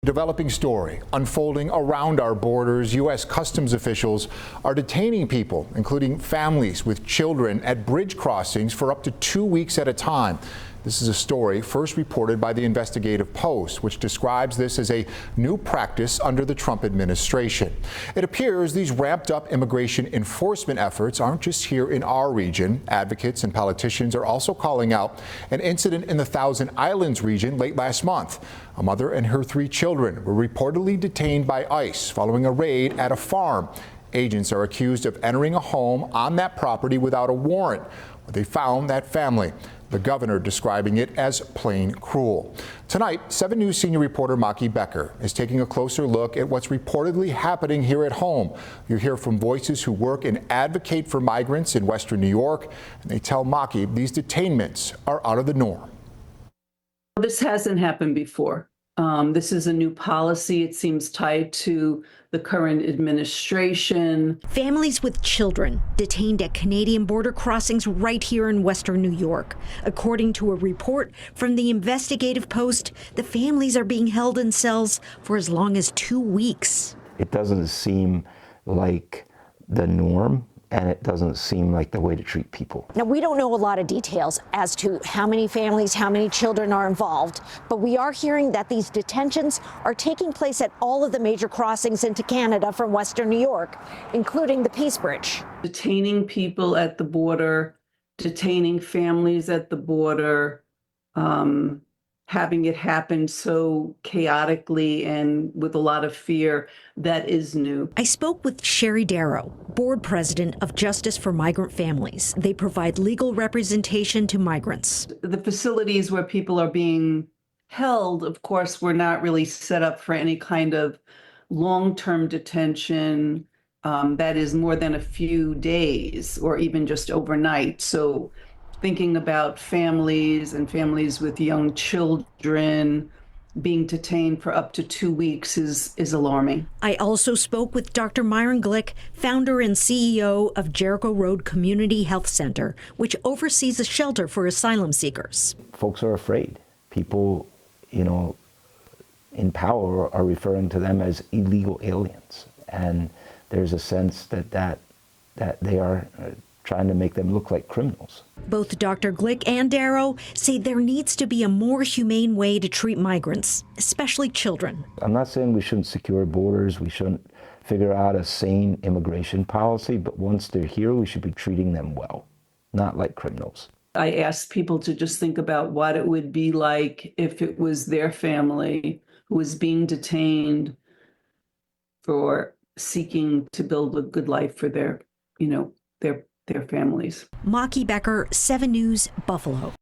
Developing story unfolding around our borders. U.S. Customs officials are detaining people, including families with children, at bridge crossings for up to 2 weeks at a time. This is a story first reported by the Investigative Post, which describes this as a new practice under the Trump administration. It appears these ramped up immigration enforcement efforts aren't just here in our region. Advocates and politicians are also calling out an incident in the Thousand Islands region late last month. A mother and her 3 children were reportedly detained by ICE following a raid at a farm. Agents are accused of entering a home on that property without a warrant, where they found that family. The governor describing it as plain cruel. Tonight, 7 News senior reporter Maki Becker is taking a closer look at what's reportedly happening here at home. You hear from voices who work and advocate for migrants in Western New York, and they tell Maki these detainments are out of the norm. This hasn't happened before. This is a new policy. It seems tied to the current administration. Families with children detained at Canadian border crossings right here in Western New York. According to a report from the Investigative Post, the families are being held in cells for as long as 2 weeks. It doesn't seem like the norm, and it doesn't seem like the way to treat people. Now, we don't know a lot of details as to how many families, how many children are involved, but we are hearing that these detentions are taking place at all of the major crossings into Canada from Western New York, including the Peace Bridge. Detaining people at the border, detaining families at the border, having it happen so chaotically and with a lot of fear, that is new. I spoke with Sherry Darrow, board president of Justice for Migrant Families. They provide legal representation to migrants. The facilities where people are being held, of course, were not really set up for any kind of long-term detention that is more than a few days or even just overnight. So thinking about families and families with young children being detained for up to 2 weeks is alarming. I also spoke with Dr. Myron Glick, founder and CEO of Jericho Road Community Health Center, which oversees a shelter for asylum seekers. Folks are afraid. People, in power are referring to them as illegal aliens. And there's a sense that they are trying to make them look like criminals. Both Dr. Glick and Darrow say there needs to be a more humane way to treat migrants, especially children. I'm not saying we shouldn't secure borders, we shouldn't figure out a sane immigration policy, but once they're here, we should be treating them well, not like criminals. I asked people to just think about what it would be like if it was their family who was being detained for seeking to build a good life for their families. Maki Becker, 7 News, Buffalo.